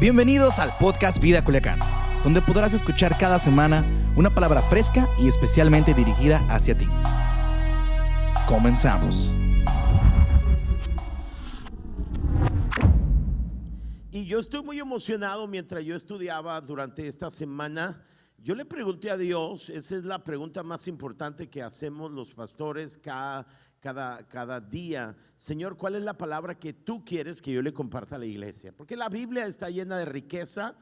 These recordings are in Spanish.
Bienvenidos al podcast Vida Culiacán, donde podrás escuchar cada semana una palabra fresca y especialmente dirigida hacia ti. Comenzamos. Y yo estoy muy emocionado. Mientras yo estudiaba durante esta semana, yo le pregunté a Dios, esa es la pregunta más importante que hacemos los pastores cada día: Señor, ¿cuál es la palabra que tú quieres que yo le comparta a la iglesia? Porque la Biblia está llena de riqueza,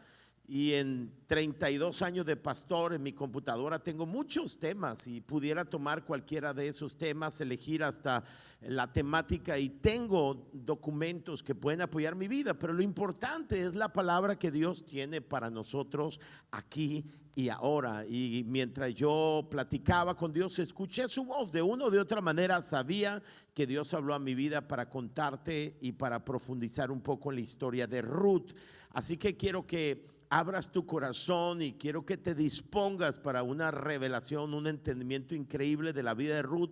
y en 32 años de pastor en mi computadora tengo muchos temas, y pudiera tomar cualquiera de esos temas, elegir hasta la temática, y tengo documentos que pueden apoyar mi vida. Pero lo importante es la palabra que Dios tiene para nosotros aquí y ahora. Y mientras yo platicaba con Dios, escuché su voz. De una o de otra manera sabía que Dios habló a mi vida para contarte y para profundizar un poco en la historia de Ruth. Así que quiero que abras tu corazón y quiero que te dispongas para una revelación, un entendimiento increíble de la vida de Ruth.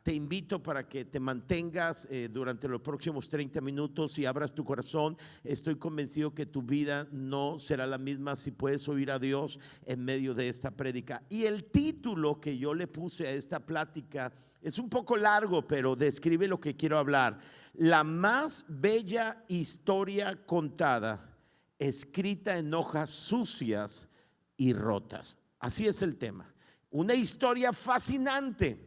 Te invito para que te mantengas durante los próximos 30 minutos y abras tu corazón. Estoy convencido que tu vida no será la misma si puedes oír a Dios en medio de esta prédica. Y el título que yo le puse a esta plática es un poco largo, pero describe lo que quiero hablar: la más bella historia contada, escrita en hojas sucias y rotas. Así es el tema. Una historia fascinante,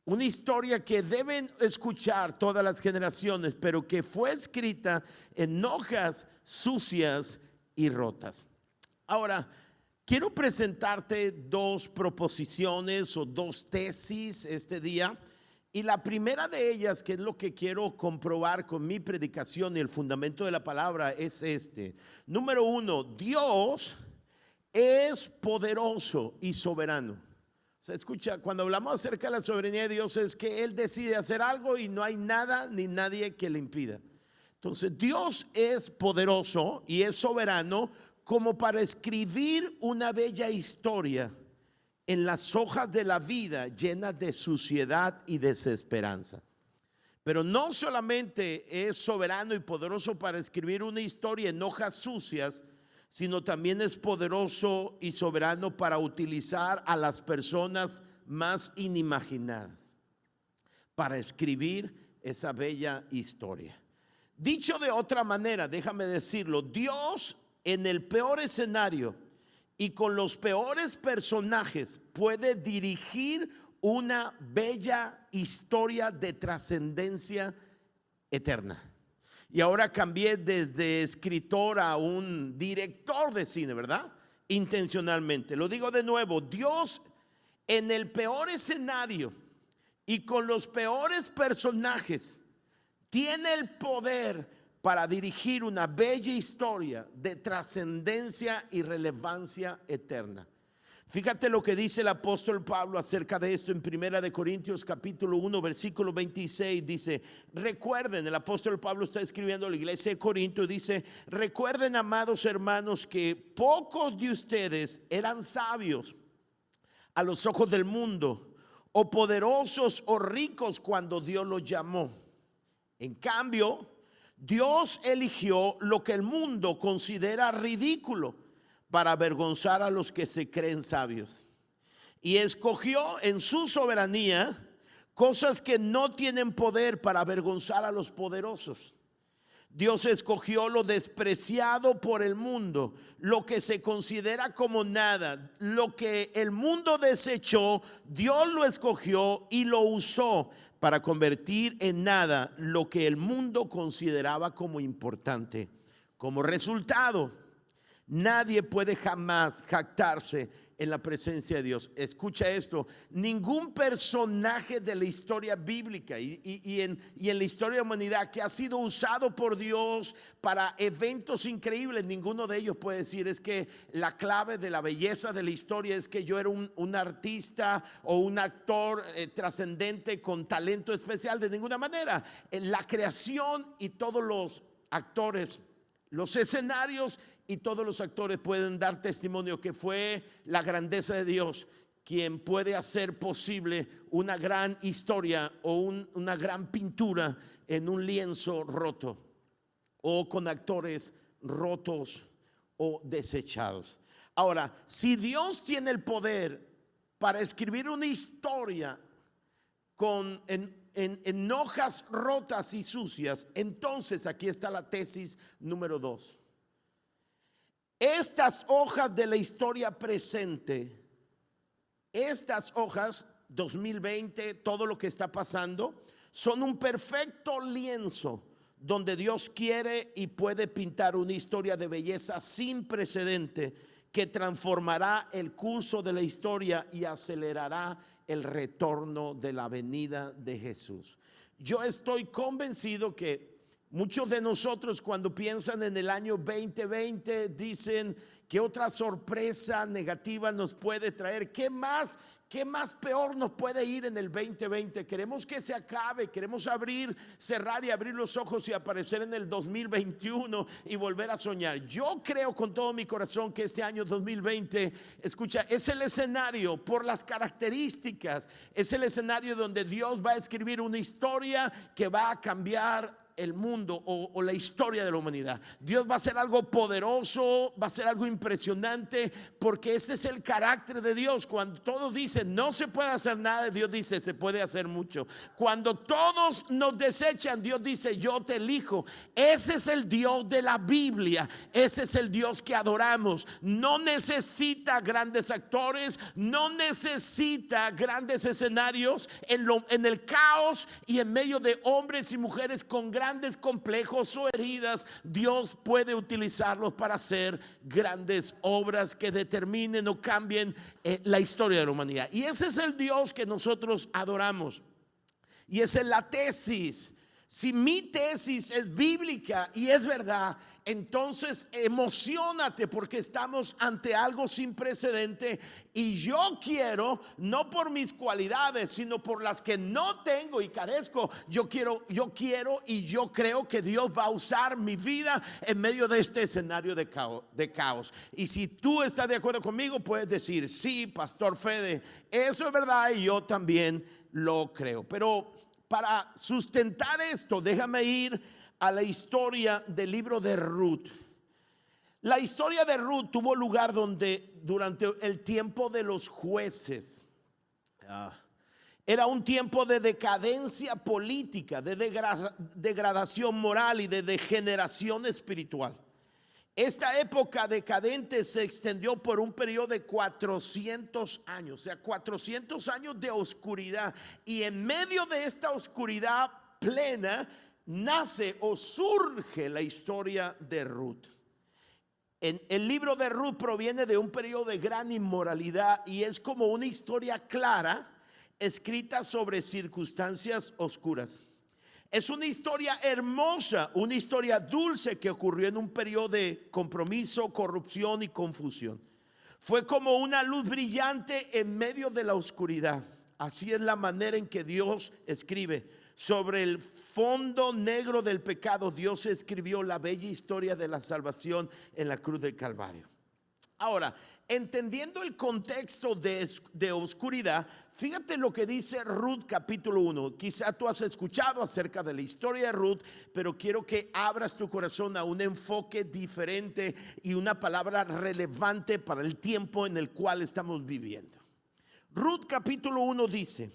una historia que deben escuchar todas las generaciones, pero que fue escrita en hojas sucias y rotas. Ahora, quiero presentarte dos proposiciones o dos tesis este día. Y la primera de ellas, que es lo que quiero comprobar con mi predicación y el fundamento de la palabra, es este. Número uno: Dios es poderoso y soberano. Se escucha, cuando hablamos acerca de la soberanía de Dios, es que Él decide hacer algo y no hay nada ni nadie que le impida. Entonces, Dios es poderoso y es soberano como para escribir una bella historia en las hojas de la vida llenas de suciedad y desesperanza. Pero no solamente es soberano y poderoso para escribir una historia en hojas sucias, sino también es poderoso y soberano para utilizar a las personas más inimaginadas para escribir esa bella historia. Dicho de otra manera, déjame decirlo: Dios, en el peor escenario y con los peores personajes, puede dirigir una bella historia de trascendencia eterna. Y ahora cambié desde escritor a un director de cine, ¿verdad? Intencionalmente. Lo digo de nuevo: Dios, en el peor escenario y con los peores personajes, tiene el poder para dirigir una bella historia de trascendencia y relevancia eterna. Fíjate lo que dice el apóstol Pablo acerca de esto en 1 Corintios capítulo 1 versículo 26. Dice: recuerden, el apóstol Pablo está escribiendo a la iglesia de Corinto, dice: recuerden, amados hermanos, que pocos de ustedes eran sabios a los ojos del mundo, o poderosos o ricos cuando Dios los llamó. En cambio, Dios eligió lo que el mundo considera ridículo para avergonzar a los que se creen sabios, y escogió en su soberanía cosas que no tienen poder para avergonzar a los poderosos. Dios escogió lo despreciado por el mundo, lo que se considera como nada, lo que el mundo desechó. Dios lo escogió y lo usó para convertir en nada lo que el mundo consideraba como importante. Como resultado, nadie puede jamás jactarse en la presencia de Dios. Escucha esto: ningún personaje de la historia bíblica y en la historia de la humanidad que ha sido usado por Dios para eventos increíbles, ninguno de ellos puede decir: es que la clave de la belleza de la historia es que yo era un artista o un actor trascendente con talento especial. De ninguna manera. En la creación y todos los actores, los escenarios y todos los actores pueden dar testimonio que fue la grandeza de Dios quien puede hacer posible una gran historia o una gran pintura en un lienzo roto o con actores rotos o desechados. Ahora, si Dios tiene el poder para escribir una historia en hojas rotas y sucias, entonces aquí está la tesis número 2. Estas hojas de la historia presente, estas hojas 2020, todo lo que está pasando, son un perfecto lienzo donde Dios quiere y puede pintar una historia de belleza sin precedente que transformará el curso de la historia y acelerará el retorno de la venida de Jesús. Yo estoy convencido que muchos de nosotros, cuando piensan en el año 2020, dicen: ¿qué otra sorpresa negativa nos puede traer? ¿Qué más peor nos puede ir en el 2020? Queremos que se acabe, queremos cerrar y abrir los ojos y aparecer en el 2021 y volver a soñar. Yo creo con todo mi corazón que este año 2020, escucha, es el escenario, por las características, es el escenario donde Dios va a escribir una historia que va a cambiar el mundo o la historia de la humanidad. Dios va a hacer algo poderoso, va a ser algo impresionante, porque ese es el carácter de Dios. Cuando todos dicen no se puede hacer nada, Dios dice se puede hacer mucho. Cuando todos nos desechan, Dios dice yo te elijo. Ese es el Dios de la Biblia, ese es el Dios que adoramos. No necesita grandes actores, no necesita grandes escenarios. En el caos y en medio de hombres y mujeres con grandes complejos o heridas, Dios puede utilizarlos para hacer grandes obras que determinen o cambien la historia de la humanidad. Y ese es el Dios que nosotros adoramos. Y esa es la tesis. Si mi tesis es bíblica y es verdad, entonces emocionate, porque estamos ante algo sin precedente. Y yo quiero, no por mis cualidades, sino por las que no tengo y carezco, yo quiero y yo creo que Dios va a usar mi vida en medio de este escenario de caos. Y si tú estás de acuerdo conmigo, puedes decir: sí, Pastor Fede, eso es verdad y yo también lo creo. Pero para sustentar esto, déjame ir a la historia del libro de Ruth. La historia de Ruth tuvo lugar durante el tiempo de los jueces. Era un tiempo de decadencia política, de degradación moral y de degeneración espiritual. Esta época decadente se extendió por un periodo de 400 años, o sea, 400 años de oscuridad. Y en medio de esta oscuridad plena nace o surge la historia de Ruth. El libro de Ruth proviene de un periodo de gran inmoralidad y es como una historia clara escrita sobre circunstancias oscuras. Es una historia hermosa, una historia dulce que ocurrió en un periodo de compromiso, corrupción y confusión. Fue como una luz brillante en medio de la oscuridad. Así es la manera en que Dios escribe. Sobre el fondo negro del pecado, Dios escribió la bella historia de la salvación en la cruz del Calvario. Ahora, entendiendo el contexto de oscuridad, fíjate lo que dice Ruth capítulo 1. Quizá tú has escuchado acerca de la historia de Ruth, pero quiero que abras tu corazón a un enfoque diferente y una palabra relevante para el tiempo en el cual estamos viviendo. Ruth capítulo 1 dice: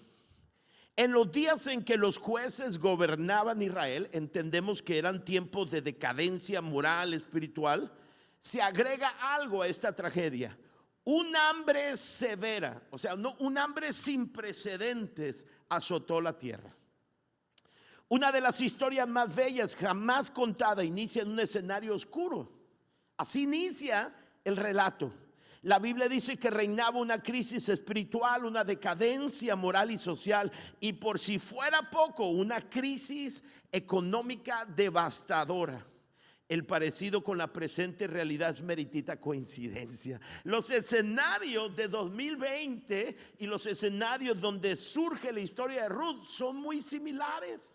en los días en que los jueces gobernaban Israel, entendemos que eran tiempos de decadencia moral, espiritual. Se agrega algo a esta tragedia: un hambre severa, o sea, un hambre sin precedentes azotó la tierra. Una de las historias más bellas jamás contada inicia en un escenario oscuro. Así inicia el relato. La Biblia dice que reinaba una crisis espiritual, una decadencia moral y social, y por si fuera poco, una crisis económica devastadora. El parecido con la presente realidad es meritita coincidencia. Los escenarios de 2020 y los escenarios donde surge la historia de Ruth son muy similares.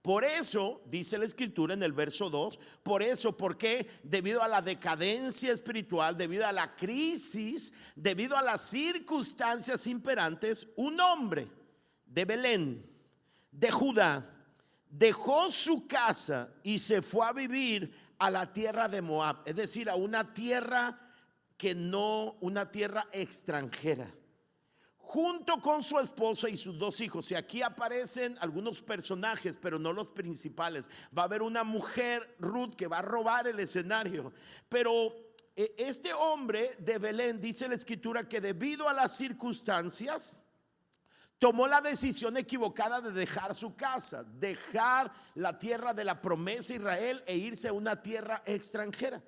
Por eso, dice la escritura en el verso 2, porque debido a la decadencia espiritual, debido a la crisis, debido a las circunstancias imperantes, un hombre de Belén, de Judá, dejó su casa y se fue a vivir a la tierra de Moab, es decir, a una tierra una tierra extranjera, junto con su esposa y sus 2 hijos. Y aquí aparecen algunos personajes, pero no los principales. Va a haber una mujer, Ruth, que va a robar el escenario. Pero este hombre de Belén, dice la escritura, que debido a las circunstancias tomó la decisión equivocada de dejar su casa, dejar la tierra de la promesa de Israel e irse a una tierra extranjera.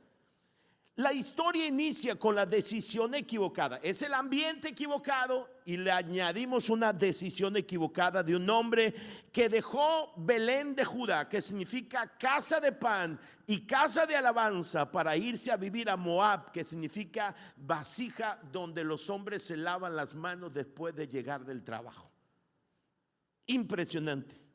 La historia inicia con la decisión equivocada. Es el ambiente equivocado y le añadimos una decisión equivocada de un hombre que dejó Belén de Judá, que significa casa de pan y casa de alabanza, para irse a vivir a Moab, que significa vasija donde los hombres se lavan las manos después de llegar del trabajo. Impresionante.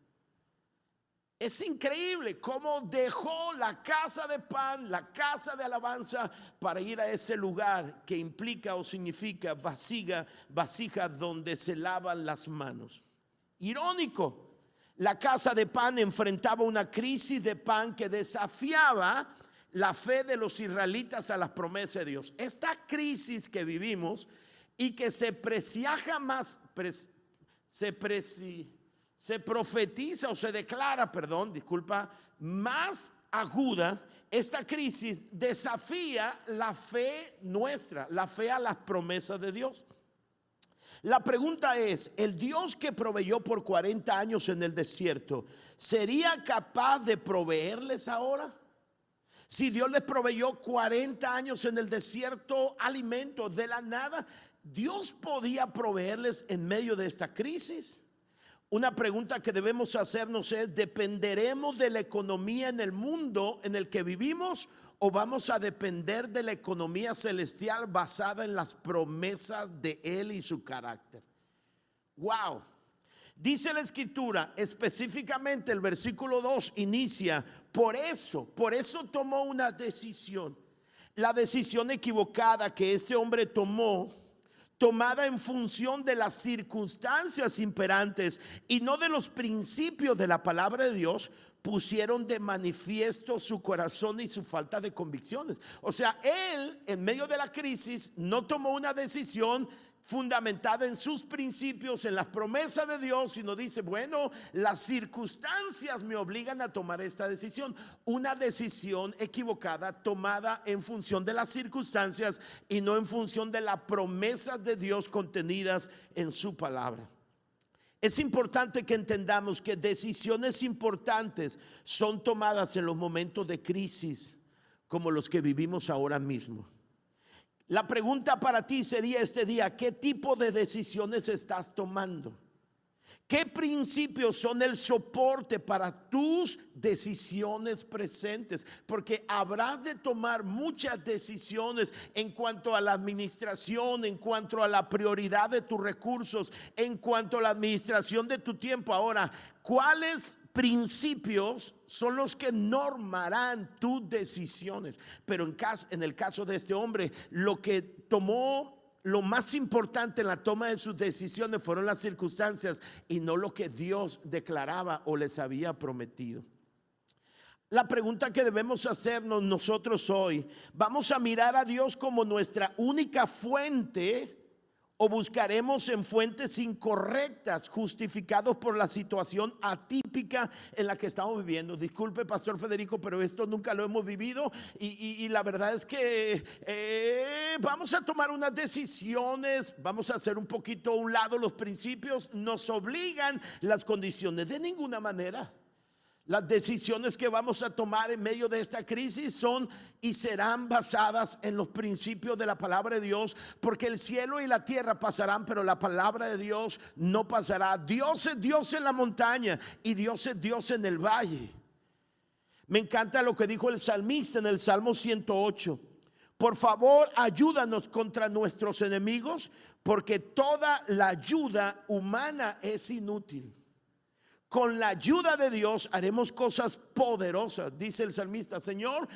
Es increíble cómo dejó la casa de pan, la casa de alabanza, para ir a ese lugar que implica o significa vasija donde se lavan las manos. Irónico, la casa de pan enfrentaba una crisis de pan que desafiaba la fe de los israelitas a las promesas de Dios. Esta crisis que vivimos y que se profetiza o se declara, más aguda. Esta crisis desafía la fe nuestra, la fe a las promesas de Dios. La pregunta es: ¿el Dios que proveyó por 40 años en el desierto sería capaz de proveerles ahora? Si Dios les proveyó 40 años en el desierto alimentos de la nada, ¿Dios podía proveerles en medio de esta crisis? Una pregunta que debemos hacernos es: ¿dependeremos de la economía en el mundo en el que vivimos o vamos a depender de la economía celestial basada en las promesas de Él y su carácter? Wow. Dice la escritura, específicamente el versículo 2 inicia: por eso tomó una decisión. La decisión equivocada que este hombre tomada en función de las circunstancias imperantes y no de los principios de la palabra de Dios, pusieron de manifiesto su corazón y su falta de convicciones. O sea, él en medio de la crisis no tomó una decisión fundamentada en sus principios, en las promesas de Dios, sino dice: bueno, las circunstancias me obligan a tomar esta decisión. Una decisión equivocada tomada en función de las circunstancias y no en función de las promesas de Dios contenidas en su palabra. Es importante que entendamos que decisiones importantes son tomadas en los momentos de crisis como los que vivimos ahora mismo. La pregunta para ti sería este día: ¿qué tipo de decisiones estás tomando? ¿Qué principios son el soporte para tus decisiones presentes? Porque habrás de tomar muchas decisiones en cuanto a la administración, en cuanto a la prioridad de tus recursos, en cuanto a la administración de tu tiempo. Ahora, ¿cuáles principios son los que normarán tus decisiones? Pero en el caso de este hombre, lo más importante en la toma de sus decisiones fueron las circunstancias y no lo que Dios declaraba o les había prometido. La pregunta que debemos hacernos nosotros hoy: ¿vamos a mirar a Dios como nuestra única fuente o buscaremos en fuentes incorrectas, justificados por la situación atípica en la que estamos viviendo? Disculpe, Pastor Federico, pero esto nunca lo hemos vivido y la verdad es que vamos a tomar unas decisiones, vamos a hacer un poquito a un lado los principios. Nos obligan las condiciones. De ninguna manera. Las decisiones que vamos a tomar en medio de esta crisis son y serán basadas en los principios de la palabra de Dios, porque el cielo y la tierra pasarán, pero la palabra de Dios no pasará. Dios es Dios en la montaña y Dios es Dios en el valle. Me encanta lo que dijo el salmista en el Salmo 108: por favor, ayúdanos contra nuestros enemigos, porque toda la ayuda humana es inútil. Con la ayuda de Dios haremos cosas poderosas, dice el salmista. Señor,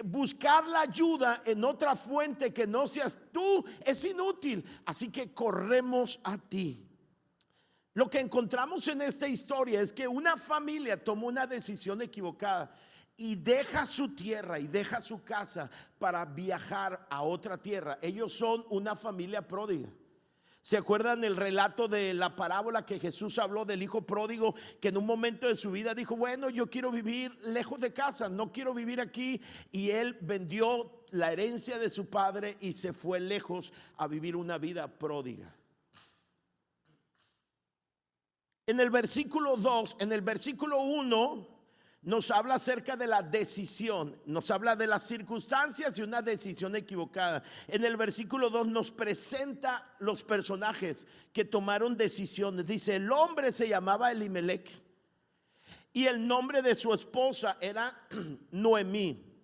buscar la ayuda en otra fuente que no seas tú es inútil, así que corremos a ti. Lo que encontramos en esta historia es que una familia tomó una decisión equivocada y deja su tierra y deja su casa para viajar a otra tierra. Ellos son una familia pródiga. ¿Se acuerdan el relato de la parábola que Jesús habló del hijo pródigo, que en un momento de su vida dijo, bueno, yo quiero vivir lejos de casa, no quiero vivir aquí? Y él vendió la herencia de su padre y se fue lejos a vivir una vida pródiga. En el versículo 2, en el versículo 1 nos habla acerca de la decisión, nos habla de las circunstancias y una decisión equivocada. En el versículo 2 nos presenta los personajes que tomaron decisiones. Dice, el hombre se llamaba Elimelech y el nombre de su esposa era Noemí.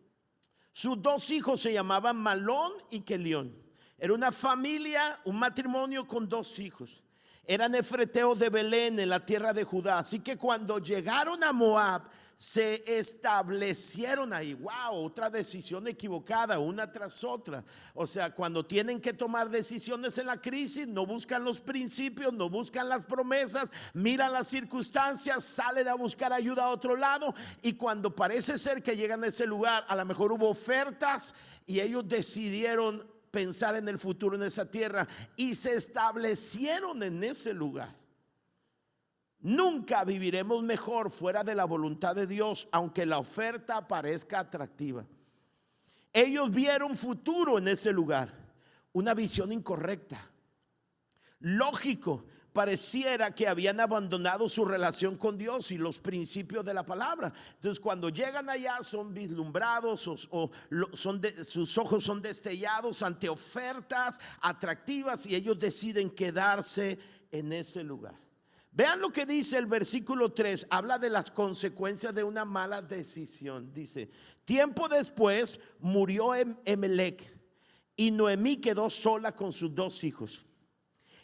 Sus dos hijos se llamaban Malón y Kelión. Era una familia, un matrimonio con dos hijos. Eran efreteos de Belén en la tierra de Judá. Así que cuando llegaron a Moab, se establecieron ahí. Wow, otra decisión equivocada, una tras otra. O sea, cuando tienen que tomar decisiones en la crisis, no buscan los principios, no buscan las promesas, miran las circunstancias, salen a buscar ayuda a otro lado. Y cuando parece ser que llegan a ese lugar, a lo mejor hubo ofertas y ellos decidieron pensar en el futuro en esa tierra y se establecieron en ese lugar. Nunca viviremos mejor fuera de la voluntad de Dios, aunque la oferta parezca atractiva. Ellos vieron futuro en ese lugar, una visión incorrecta. Lógico, pareciera que habían abandonado su relación con Dios y los principios de la palabra. Entonces cuando llegan allá son vislumbrados sus ojos son destellados ante ofertas atractivas y ellos deciden quedarse en ese lugar. Vean lo que dice el versículo 3, habla de las consecuencias de una mala decisión. Dice, tiempo después murió Elimelech y Noemí quedó sola con sus dos hijos.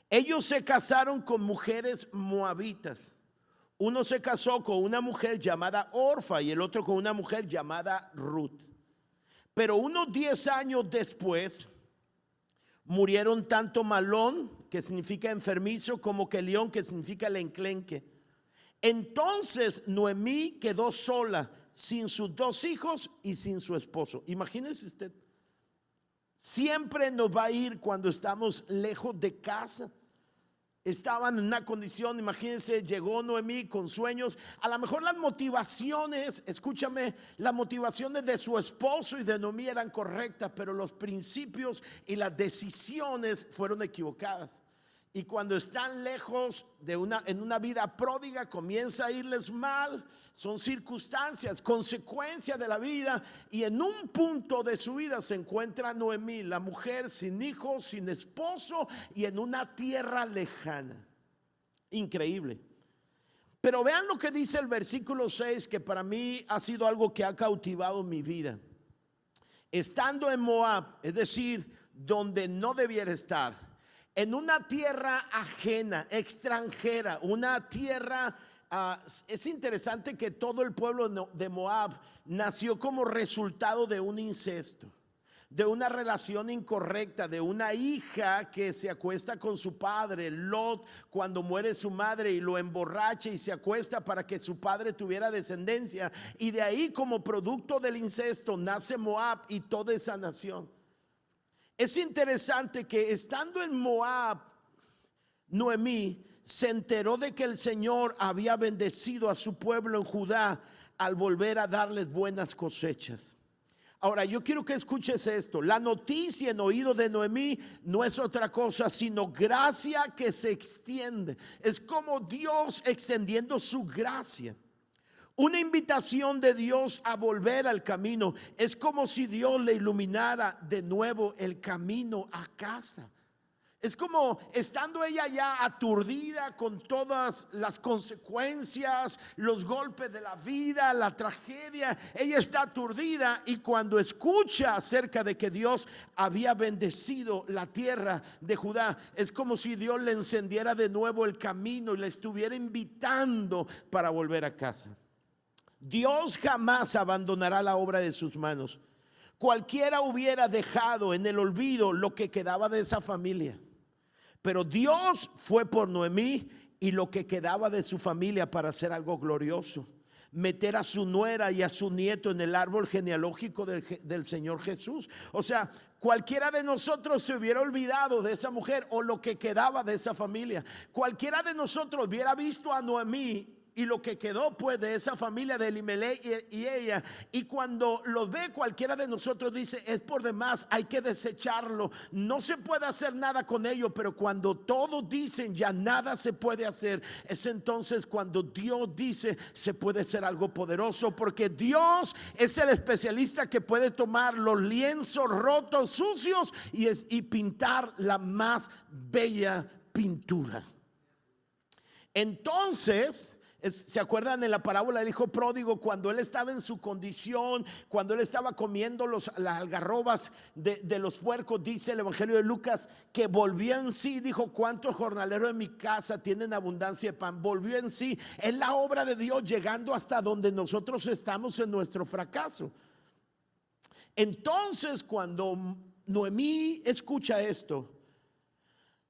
Ellos se casaron con mujeres moabitas. Uno se casó con una mujer llamada Orfa y el otro con una mujer llamada Ruth. Pero unos 10 años después murieron tanto Malón, que significa enfermizo, como Kelión, que significa el enclenque. Entonces Noemí quedó sola, sin sus dos hijos y sin su esposo. Imagínese usted, siempre nos va a ir cuando estamos lejos de casa. Estaban en una condición, imagínense, llegó Noemí con sueños. A lo mejor las motivaciones, escúchame, las motivaciones de su esposo y de Noemí eran correctas, pero los principios y las decisiones fueron equivocadas. Y cuando están lejos en una vida pródiga, comienza a irles mal. Son circunstancias, consecuencias de la vida. Y en un punto de su vida se encuentra Noemí, la mujer sin hijos, sin esposo y en una tierra lejana. Increíble. Pero vean lo que dice el versículo 6, que para mí ha sido algo que ha cautivado mi vida. Estando en Moab, es decir, donde no debiera estar, en una tierra ajena, extranjera, una tierra, es interesante que todo el pueblo de Moab nació como resultado de un incesto, de una relación incorrecta, de una hija que se acuesta con su padre, Lot, cuando muere su madre y lo emborracha y se acuesta para que su padre tuviera descendencia. Y de ahí, como producto del incesto, nace Moab y toda esa nación. Es interesante que estando en Moab, Noemí se enteró de que el Señor había bendecido a su pueblo en Judá al volver a darles buenas cosechas. Ahora yo quiero que escuches esto. La noticia en oído de Noemí no es otra cosa sino gracia que se extiende. Es como Dios extendiendo su gracia. Una invitación de Dios a volver al camino. Es como si Dios le iluminara de nuevo el camino a casa. Es como estando ella ya aturdida con todas las consecuencias, los golpes de la vida, la tragedia. Ella está aturdida y cuando escucha acerca de que Dios había bendecido la tierra de Judá, es como si Dios le encendiera de nuevo el camino y le estuviera invitando para volver a casa. Dios jamás abandonará la obra de sus manos. Cualquiera hubiera dejado en el olvido lo que quedaba de esa familia, pero Dios fue por Noemí y lo que quedaba de su familia para hacer algo glorioso. Meter a su nuera y a su nieto en el árbol genealógico del Señor Jesús. O sea, cualquiera de nosotros se hubiera olvidado de esa mujer o lo que quedaba de esa familia. Cualquiera de nosotros hubiera visto a Noemí y lo que quedó pues de esa familia de Elimelech y ella, y cuando los ve cualquiera de nosotros dice: es por demás, hay que desecharlo, no se puede hacer nada con ello. Pero cuando todos dicen ya nada se puede hacer, es entonces cuando Dios dice se puede hacer algo poderoso, porque Dios es el especialista que puede tomar los lienzos rotos, sucios, y pintar la más bella pintura. Entonces, ¿se acuerdan en la parábola del hijo pródigo? Cuando él estaba en su condición, cuando él estaba comiendo las algarrobas de los puercos, dice el evangelio de Lucas que volvió en sí. Dijo: ¿cuántos jornaleros en mi casa tienen abundancia de pan? Volvió en sí. Es la obra de Dios llegando hasta donde nosotros estamos en nuestro fracaso. Entonces, cuando Noemí escucha esto,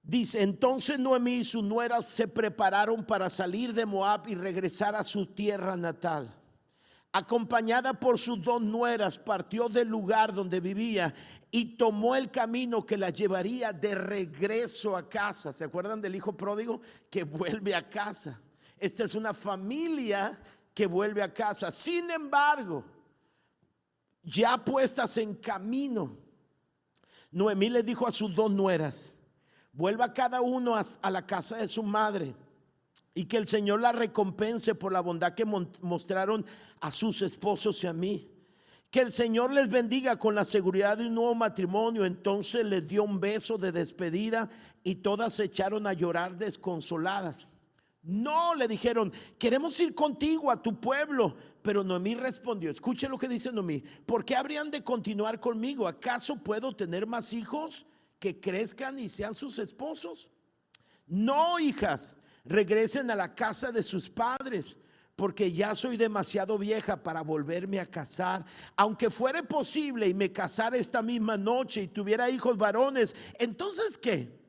dice: entonces Noemí y su nuera se prepararon para salir de Moab y regresar a su tierra natal. Acompañada por sus dos nueras, partió del lugar donde vivía y tomó el camino que la llevaría de regreso a casa. ¿Se acuerdan del hijo pródigo que vuelve a casa? Esta es una familia que vuelve a casa. Sin embargo, ya puestas en camino, Noemí le dijo a sus dos nueras: vuelva cada uno a la casa de su madre, y que el Señor la recompense por la bondad que mostraron a sus esposos y a mí. Que el Señor les bendiga con la seguridad de un nuevo matrimonio. Entonces les dio un beso de despedida y todas se echaron a llorar desconsoladas. No, le dijeron: queremos ir contigo a tu pueblo. Pero Noemí respondió, escuche lo que dice Noemí: ¿por qué habrían de continuar conmigo? ¿Acaso puedo tener más hijos que crezcan y sean sus esposos? No, hijas, regresen a la casa de sus padres, porque ya soy demasiado vieja para volverme a casar. Aunque fuere posible y me casara esta misma noche y tuviera hijos varones, entonces ¿qué?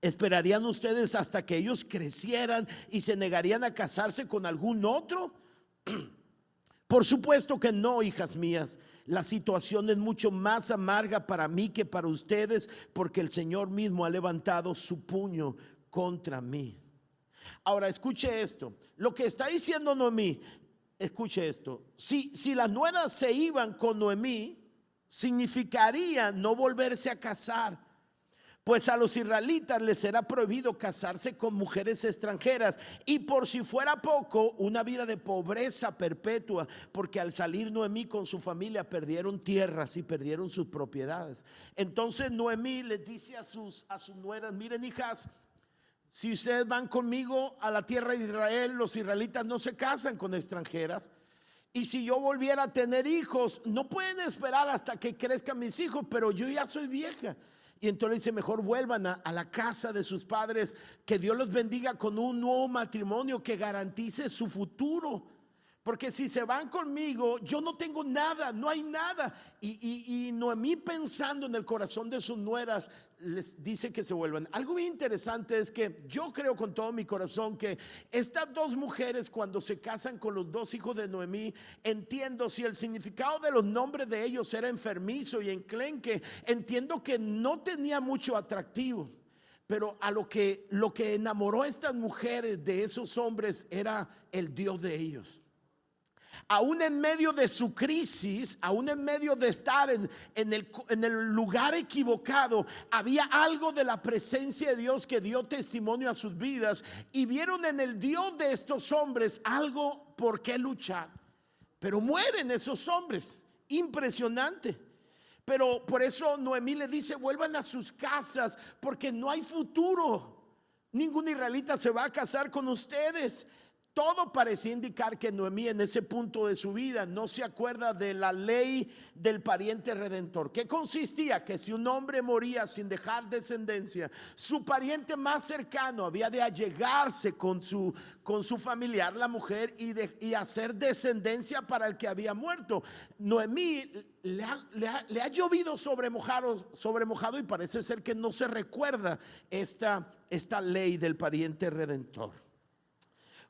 ¿Esperarían ustedes hasta que ellos crecieran y se negarían a casarse con algún otro? Por supuesto que no, hijas mías. La situación es mucho más amarga para mí que para ustedes, porque el Señor mismo ha levantado su puño contra mí. Ahora escuche esto, lo que está diciendo Noemí. Escuche esto: si las nueras se iban con Noemí, significaría no volverse a casar, pues a los israelitas les será prohibido casarse con mujeres extranjeras, y por si fuera poco, una vida de pobreza perpetua, porque al salir Noemí con su familia perdieron tierras y perdieron sus propiedades. Entonces Noemí les dice a sus nueras: miren, hijas, si ustedes van conmigo a la tierra de Israel, los israelitas no se casan con extranjeras. Y si yo volviera a tener hijos, no pueden esperar hasta que crezcan mis hijos, pero yo ya soy vieja. Y entonces dice: mejor vuelvan a la casa de sus padres, que Dios los bendiga con un nuevo matrimonio que garantice su futuro. Porque si se van conmigo, yo no tengo nada, no hay nada. Y Noemí, pensando en el corazón de sus nueras, les dice que se vuelvan. Algo bien interesante es que yo creo con todo mi corazón que estas dos mujeres, cuando se casan con los dos hijos de Noemí, entiendo, si el significado de los nombres de ellos era enfermizo y enclenque, entiendo que no tenía mucho atractivo. Pero a lo que enamoró a estas mujeres de esos hombres era el Dios de ellos. Aún en medio de su crisis, aún en medio de estar en el lugar equivocado, había algo de la presencia de Dios que dio testimonio a sus vidas, y vieron en el Dios de estos hombres algo por qué luchar. Pero mueren esos hombres, impresionante. Pero por eso Noemí le dice: vuelvan a sus casas, porque no hay futuro. Ningún israelita se va a casar con ustedes. Todo parecía indicar que Noemí en ese punto de su vida no se acuerda de la ley del pariente redentor, que consistía que si un hombre moría sin dejar descendencia, su pariente más cercano había de allegarse con su familiar, la mujer, y hacer descendencia para el que había muerto. Noemí le ha llovido sobre mojado, y parece ser que no se recuerda esta ley del pariente redentor.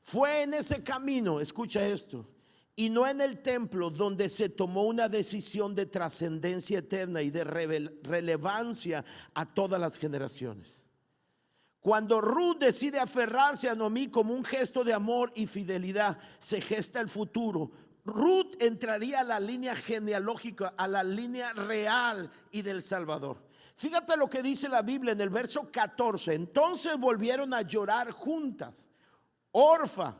Fue en ese camino, escucha esto, y no en el templo, donde se tomó una decisión de trascendencia eterna y de relevancia a todas las generaciones. Cuando Ruth decide aferrarse a Noemí como un gesto de amor y fidelidad, se gesta el futuro. Ruth entraría a la línea genealógica, a la línea real y del Salvador. Fíjate lo que dice la Biblia en el verso 14. Entonces volvieron a llorar juntas. Orfa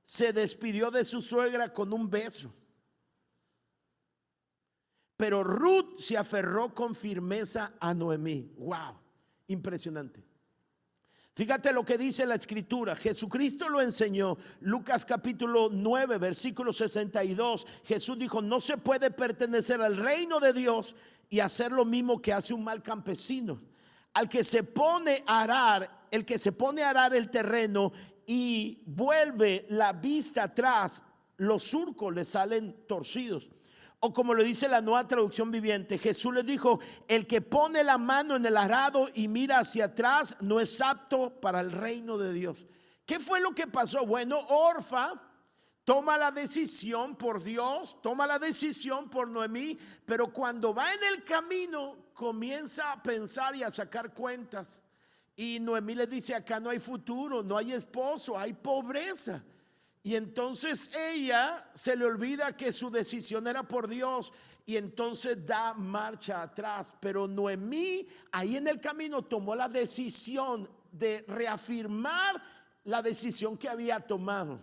se despidió de su suegra con un beso, pero Ruth se aferró con firmeza a Noemí. Wow, impresionante. Fíjate lo que dice la escritura. Jesucristo lo enseñó. Lucas capítulo 9 versículo 62. Jesús dijo: no se puede pertenecer al reino de Dios y hacer lo mismo que hace un mal campesino. Al que se pone a arar, el que se pone a arar el terreno y vuelve la vista atrás, los surcos le salen torcidos. O como lo dice la Nueva Traducción Viviente, Jesús les dijo: el que pone la mano en el arado y mira hacia atrás no es apto para el reino de Dios. ¿Qué fue lo que pasó? Bueno, Orfa toma la decisión por Dios, toma la decisión por Noemí, pero cuando va en el camino comienza a pensar y a sacar cuentas. Y Noemí le dice: acá no hay futuro, no hay esposo, hay pobreza. Y entonces ella se le olvida que su decisión era por Dios y entonces da marcha atrás. Pero Noemí ahí en el camino tomó la decisión de reafirmar la decisión que había tomado.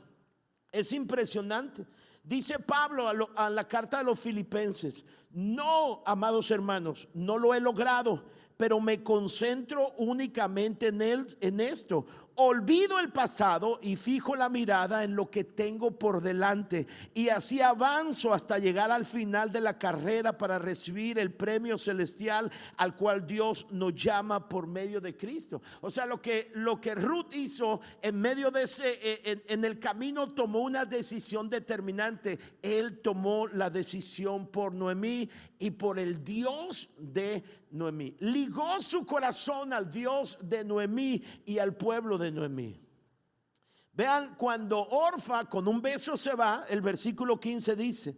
Es impresionante. Dice Pablo a la carta de los Filipenses: no, amados hermanos, no lo he logrado, pero me concentro únicamente en esto. Olvido el pasado y fijo la mirada en lo que tengo por delante, y así avanzo hasta llegar al final de la carrera para recibir el premio celestial al cual Dios nos llama por medio de Cristo. O sea, lo que Ruth hizo en medio de en el camino, tomó una decisión determinante. Él tomó la decisión por Noemí y por el Dios de Noemí. Ligó su corazón al Dios de Noemí y al pueblo de Noemí. Vean, cuando Orfa con un beso se va, el versículo 15 dice,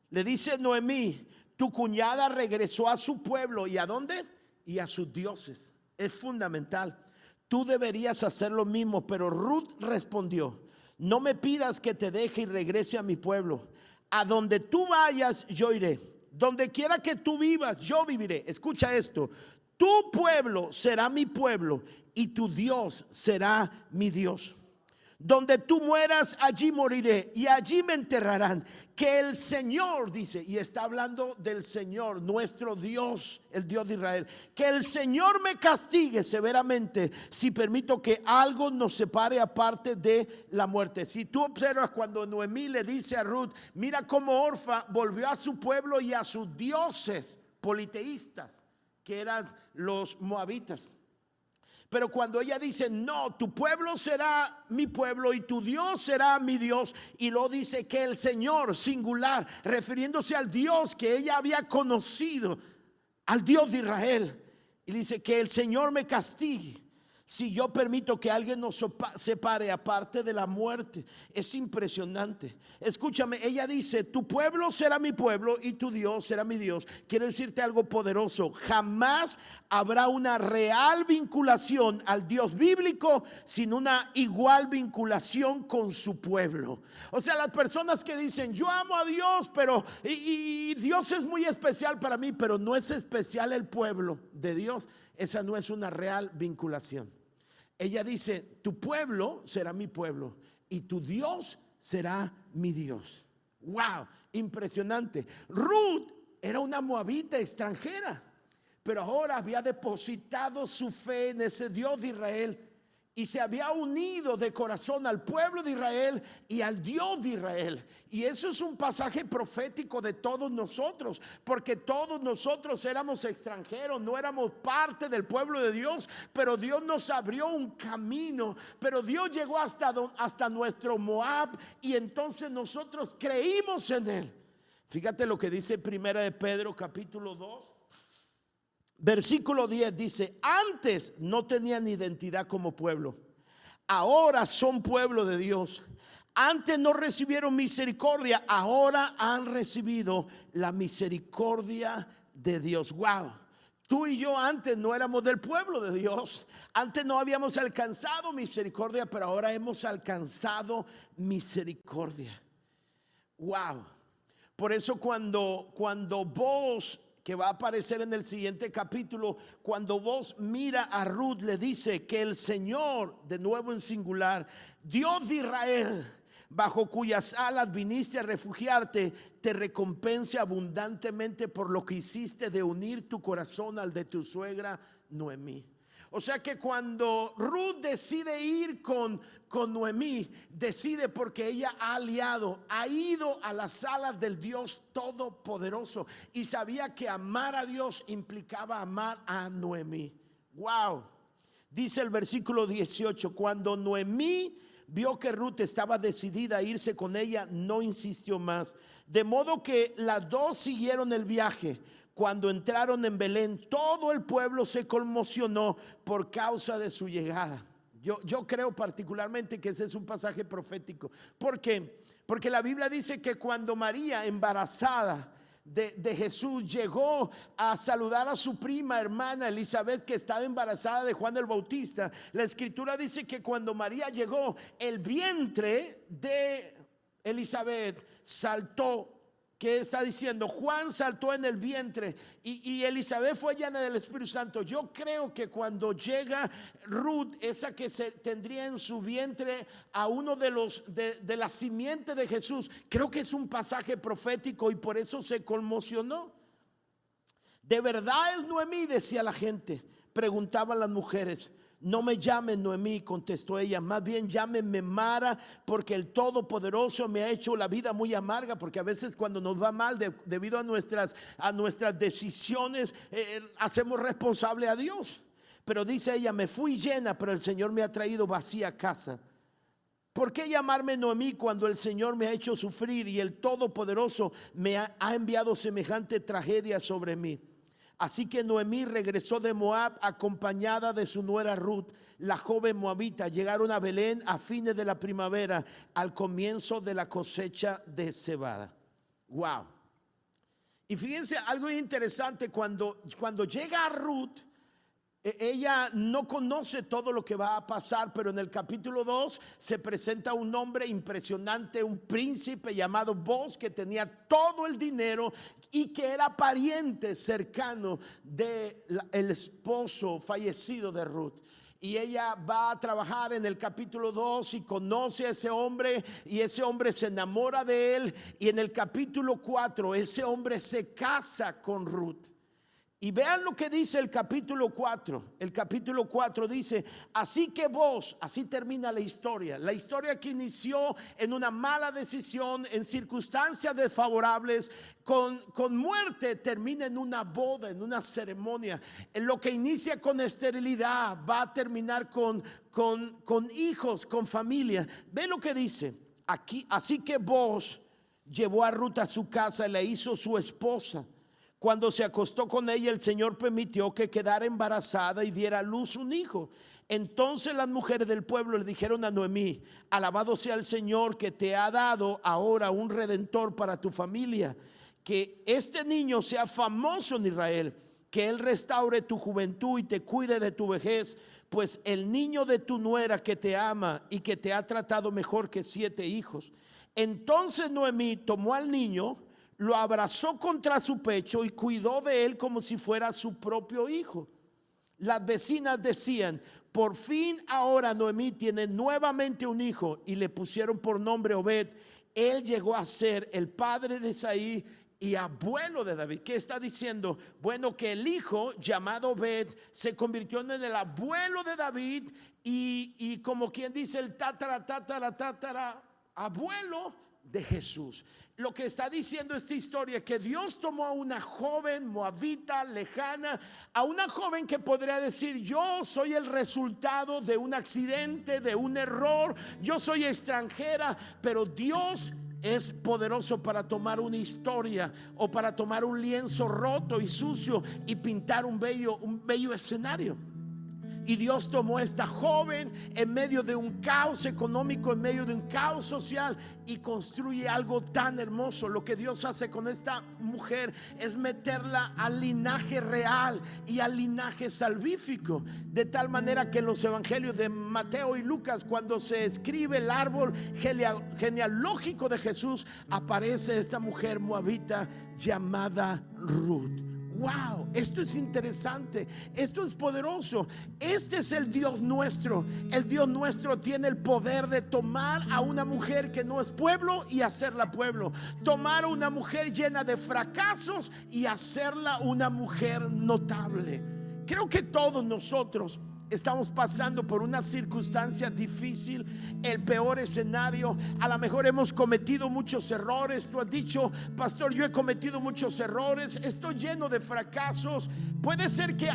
le dice Noemí: tu cuñada regresó a su pueblo. ¿Y a dónde? Y a sus dioses. Es fundamental. Tú deberías hacer lo mismo. Pero Ruth respondió: no me pidas que te deje y regrese a mi pueblo. A donde tú vayas, yo iré. Donde quiera que tú vivas, yo viviré. Escucha esto: tu pueblo será mi pueblo y tu Dios será mi Dios. Donde tú mueras, allí moriré y allí me enterrarán. Que el Señor, dice, y está hablando del Señor, nuestro Dios, el Dios de Israel, que el Señor me castigue severamente si permito que algo nos separe aparte de la muerte. Si tú observas cuando Noemí le dice a Ruth: mira cómo Orfa volvió a su pueblo y a sus dioses politeístas, que eran los moabitas. Pero cuando ella dice: no, tu pueblo será mi pueblo y tu Dios será mi Dios, y lo dice que el Señor, singular, refiriéndose al Dios que ella había conocido, al Dios de Israel, y dice que el Señor me castigue si yo permito que alguien nos separe aparte de la muerte. Es impresionante. Escúchame, ella dice: tu pueblo será mi pueblo y tu Dios será mi Dios. Quiero decirte algo poderoso: jamás habrá una real vinculación al Dios bíblico sin una igual vinculación con su pueblo. O sea, las personas que dicen: yo amo a Dios, pero y Dios es muy especial para mí, pero no es especial el pueblo de Dios, esa no es una real vinculación. Ella dice: tu pueblo será mi pueblo y tu Dios será mi Dios. Wow, impresionante. Ruth era una moabita extranjera, pero ahora había depositado su fe en ese Dios de Israel y se había unido de corazón al pueblo de Israel y al Dios de Israel. Y eso es un pasaje profético de todos nosotros, porque todos nosotros éramos extranjeros, no éramos parte del pueblo de Dios, pero Dios nos abrió un camino. Pero Dios llegó hasta nuestro Moab, y entonces nosotros creímos en él. Fíjate lo que dice Primera de Pedro capítulo 2 versículo 10, dice: antes no tenían identidad como pueblo, ahora son pueblo de Dios. Antes no recibieron misericordia, ahora han recibido la misericordia de Dios. Wow. Tú y yo antes no éramos del pueblo de Dios. Antes no habíamos alcanzado misericordia, pero ahora hemos alcanzado misericordia. Wow. Por eso cuando vos, que va a aparecer en el siguiente capítulo, cuando vos mira a Ruth, le dice que el Señor, de nuevo en singular, Dios de Israel, bajo cuyas alas viniste a refugiarte, te recompense abundantemente por lo que hiciste de unir tu corazón al de tu suegra Noemí. O sea que cuando Ruth decide ir con Noemí, decide porque ella ha ido a las alas del Dios Todopoderoso y sabía que amar a Dios implicaba amar a Noemí. Wow. Dice el versículo 18, cuando Noemí vio que Ruth estaba decidida a irse con ella, no insistió más. De modo que las dos siguieron el viaje. Cuando entraron en Belén, todo el pueblo se conmocionó por causa de su llegada. Yo creo particularmente que ese es un pasaje profético. ¿Por qué? Porque la Biblia dice que cuando María, embarazada de Jesús, llegó a saludar a su prima hermana Elizabeth, que estaba embarazada de Juan el Bautista, la escritura dice que cuando María llegó, el vientre de Elizabeth saltó. ¿Qué está diciendo? Juan saltó en el vientre y Elizabeth fue llena del Espíritu Santo. Yo creo que cuando llega Ruth, esa que tendría en su vientre a uno de la simiente de Jesús, creo que es un pasaje profético y por eso se conmocionó. ¿De verdad es Noemí?, decía la gente. Preguntaban las mujeres. No me llamen Noemí, contestó ella, más bien llámenme Mara, porque el Todopoderoso me ha hecho la vida muy amarga. Porque a veces cuando nos va mal debido a nuestras decisiones, hacemos responsable a Dios. Pero dice ella, me fui llena, pero el Señor me ha traído vacía a casa. ¿Por qué llamarme Noemí cuando el Señor me ha hecho sufrir y el Todopoderoso me ha enviado semejante tragedia sobre mí? Así que Noemí regresó de Moab acompañada de su nuera Ruth, la joven moabita. Llegaron a Belén a fines de la primavera, al comienzo de la cosecha de cebada. Wow. Y fíjense algo interesante, cuando llega Ruth, ella no conoce todo lo que va a pasar, pero en el capítulo 2 se presenta un hombre impresionante, un príncipe llamado Boaz, que tenía todo el dinero y que era pariente cercano del esposo fallecido de Ruth. Y ella va a trabajar en el capítulo 2 y conoce a ese hombre, y ese hombre se enamora de él. Y en el capítulo 4 ese hombre se casa con Ruth. Y vean lo que dice el capítulo 4. El capítulo 4 dice, así que vos, así termina la historia. La historia que inició en una mala decisión, en circunstancias desfavorables, con muerte, termina en una boda, en una ceremonia. En lo que inicia con esterilidad va a terminar con hijos, con familia. Ve lo que dice aquí. Así que vos llevó a Ruth a su casa y la hizo su esposa. Cuando se acostó con ella, el Señor permitió que quedara embarazada y diera a luz un hijo. Entonces las mujeres del pueblo le dijeron a Noemí, alabado sea el Señor que te ha dado ahora un redentor para tu familia. Que este niño sea famoso en Israel, que él restaure tu juventud y te cuide de tu vejez. Pues el niño de tu nuera que te ama y que te ha tratado mejor que 7 hijos. Entonces Noemí tomó al niño, lo abrazó contra su pecho y cuidó de él como si fuera su propio hijo. Las vecinas decían, por fin ahora Noemí tiene nuevamente un hijo, y le pusieron por nombre Obed. Él llegó a ser el padre de Isaí y abuelo de David. ¿Qué está diciendo? Bueno, que el hijo llamado Obed se convirtió en el abuelo de David y como quien dice el tatara abuelo de Jesús. Lo que está diciendo esta historia es que Dios tomó a una joven moabita lejana, a una joven que podría decir, yo soy el resultado de un accidente, de un error, yo soy extranjera, pero Dios es poderoso para tomar una historia o para tomar un lienzo roto y sucio y pintar un bello escenario. Y Dios tomó a esta joven en medio de un caos económico, en medio de un caos social, y construye algo tan hermoso. Lo que Dios hace con esta mujer es meterla al linaje real y al linaje salvífico, de tal manera que en los evangelios de Mateo y Lucas, cuando se escribe el árbol genealógico de Jesús, aparece esta mujer moabita llamada Ruth. Wow, esto es interesante, esto es poderoso. Este es el Dios nuestro. El Dios nuestro tiene el poder de tomar a una mujer que no es pueblo y hacerla pueblo. Tomar a una mujer llena de fracasos y hacerla una mujer notable. Creo que todos nosotros estamos pasando por una circunstancia difícil, el peor escenario. A lo mejor hemos cometido muchos errores. Tú has dicho: pastor, yo he cometido muchos errores, estoy lleno de fracasos. Puede ser que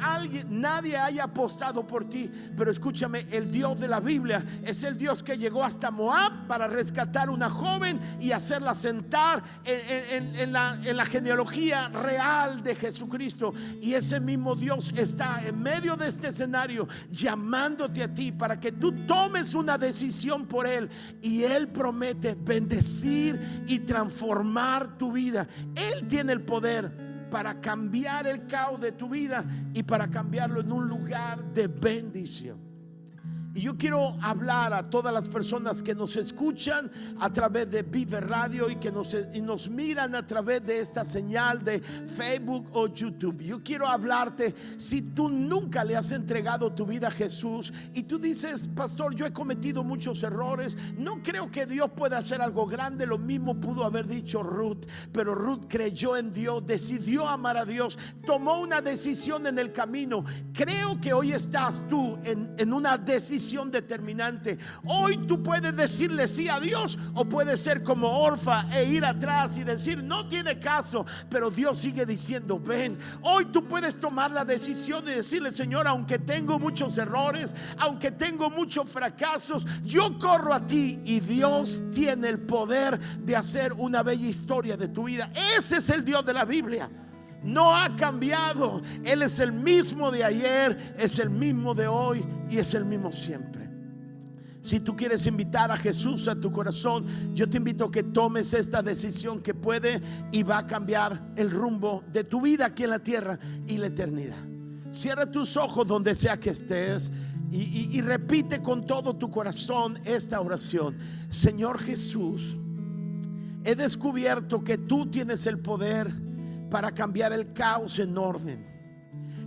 nadie haya apostado por ti, pero escúchame, el Dios de la Biblia es el Dios que llegó hasta Moab para rescatar una joven y hacerla sentar en la genealogía real de Jesucristo. Y ese mismo Dios está en medio de este escenario, llamándote a ti para que tú tomes una decisión por Él. Y Él promete bendecir y transformar tu vida. Él tiene el poder para cambiar el caos de tu vida y para cambiarlo en un lugar de bendición. Y yo quiero hablar a todas las personas que nos escuchan a través de Vive Radio y que nos miran a través de esta señal de Facebook o YouTube. Yo quiero hablarte, si tú nunca le has entregado tu vida a Jesús y tú dices: pastor, yo he cometido muchos errores, no creo que Dios pueda hacer algo grande. Lo mismo pudo haber dicho Ruth, pero Ruth creyó en Dios, decidió amar a Dios, tomó una decisión en el camino. Creo que hoy estás tú en una decisión determinante. Hoy tú puedes decirle sí a Dios, o puedes ser como Orfa e ir atrás y decir: no tiene caso, pero Dios sigue diciendo: ven. Hoy tú puedes tomar la decisión de decirle: Señor, aunque tengo muchos errores, aunque tengo muchos fracasos, yo corro a ti. Y Dios tiene el poder de hacer una bella historia de tu vida. Ese es el Dios de la Biblia. No ha cambiado. Él es el mismo de ayer, es el mismo de hoy y es el mismo siempre. Si tú quieres invitar a Jesús a tu corazón, yo te invito a que tomes esta decisión que puede y va a cambiar el rumbo de tu vida aquí en la tierra y la eternidad. Cierra tus ojos donde sea que estés y repite con todo tu corazón esta oración: Señor Jesús, he descubierto que tú tienes el poder para cambiar el caos en orden.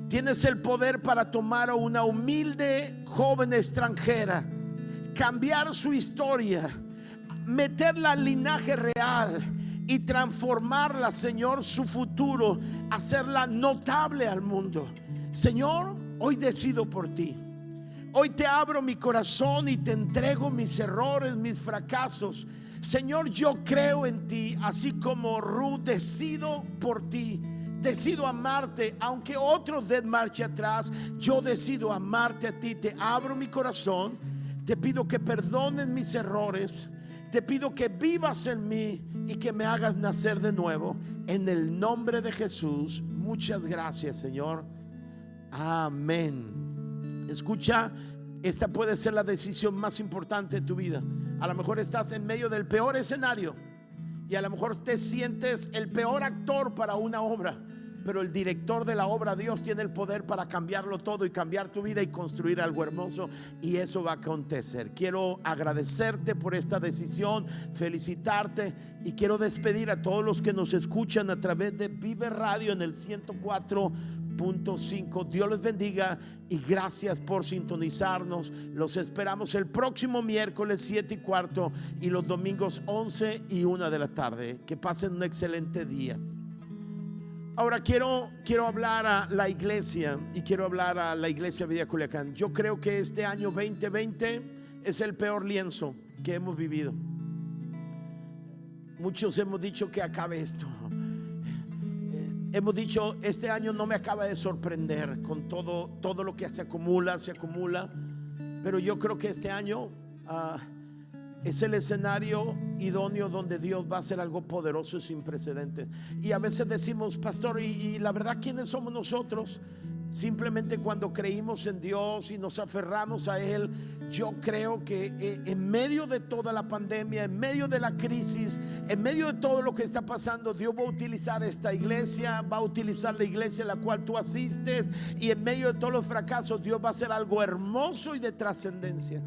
Tienes el poder para tomar a una humilde joven extranjera, cambiar su historia, meterla al linaje real y transformarla, Señor, su futuro, hacerla notable al mundo. Señor, hoy decido por ti. Hoy te abro mi corazón y te entrego mis errores, mis fracasos. Señor, yo creo en ti, así como Ruth decido por ti. Decido amarte, aunque otros den marcha atrás. Yo decido amarte a ti. Te abro mi corazón. Te pido que perdones mis errores. Te pido que vivas en mí y que me hagas nacer de nuevo. En el nombre de Jesús. Muchas gracias, Señor. Amén. Escucha, esta puede ser la decisión más importante de tu vida. A lo mejor estás en medio del peor escenario y a lo mejor te sientes el peor actor para una obra, pero el director de la obra, Dios, tiene el poder para cambiarlo todo y cambiar tu vida y construir algo hermoso, y eso va a acontecer. Quiero agradecerte por esta decisión, felicitarte, y quiero despedir a todos los que nos escuchan a través de Vive Radio en el 104.5. Dios les bendiga y gracias por sintonizarnos. Los esperamos el próximo miércoles 7:15 y los domingos 11 y 1 de la tarde. Que pasen un excelente día. Ahora quiero hablar a la iglesia, y quiero hablar a la iglesia Vida Culiacán. Yo creo que este año 2020 es el peor lienzo que hemos vivido. Muchos hemos dicho que acabe esto. Hemos dicho: este año no me acaba de sorprender con todo lo que se acumula. Pero yo creo que este año es el escenario idóneo donde Dios va a hacer algo poderoso y sin precedentes. Y a veces decimos: pastor, y la verdad, ¿quiénes somos nosotros? Simplemente cuando creímos en Dios y nos aferramos a Él, yo creo que en medio de toda la pandemia, en medio de la crisis, en medio de todo lo que está pasando, Dios va a utilizar esta iglesia, va a utilizar la iglesia a la cual tú asistes, y en medio de todos los fracasos Dios va a hacer algo hermoso y de trascendencia.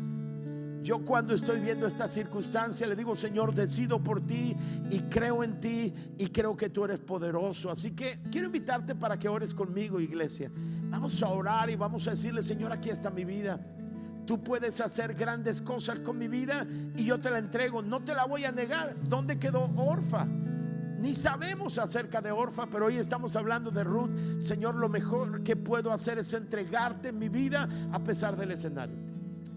Yo cuando estoy viendo esta circunstancia le digo: Señor, decido por ti y creo en ti y creo que tú eres poderoso. Así que quiero invitarte para que ores conmigo, iglesia. Vamos a orar y vamos a decirle: Señor, aquí está mi vida. Tú puedes hacer grandes cosas con mi vida y yo te la entrego. No te la voy a negar. ¿Dónde quedó Orfa? Ni sabemos acerca de Orfa, pero hoy estamos hablando de Ruth. Señor, lo mejor que puedo hacer es entregarte mi vida a pesar del escenario.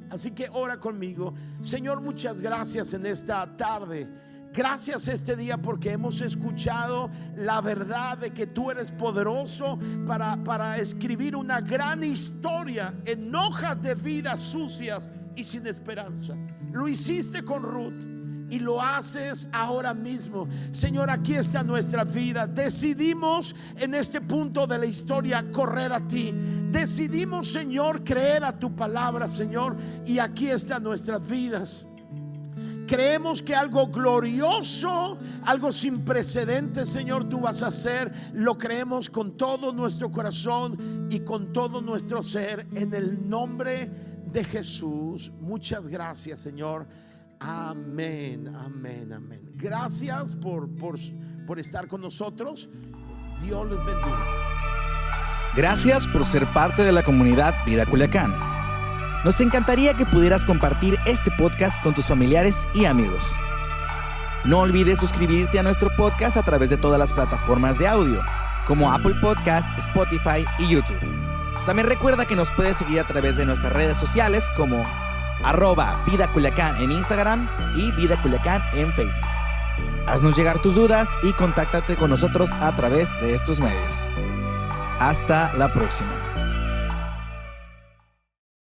Así que ora conmigo. Señor, muchas gracias en esta tarde. Gracias este día porque hemos escuchado la verdad de que tú eres poderoso para escribir una gran historia en hojas de vida sucias y sin esperanza. Lo hiciste con Ruth y lo haces ahora mismo. Señor, aquí está nuestra vida. Decidimos en este punto de la historia correr a ti. Decidimos, Señor, creer a tu palabra, Señor, y aquí están nuestras vidas. Creemos que algo glorioso, algo sin precedentes, Señor, tú vas a hacer. Lo creemos con todo nuestro corazón y con todo nuestro ser, en el nombre de Jesús. Muchas gracias, Señor. Amén, amén, amén. Gracias por estar con nosotros. Dios les bendiga. Gracias por ser parte de la comunidad Vida Culiacán. Nos encantaría que pudieras compartir este podcast con tus familiares y amigos. No olvides suscribirte a nuestro podcast a través de todas las plataformas de audio, como Apple Podcasts, Spotify y YouTube. También recuerda que nos puedes seguir a través de nuestras redes sociales como @Vida Culiacán en Instagram y Vida Culiacán en Facebook. Haznos llegar tus dudas y contáctate con nosotros a través de estos medios. Hasta la próxima.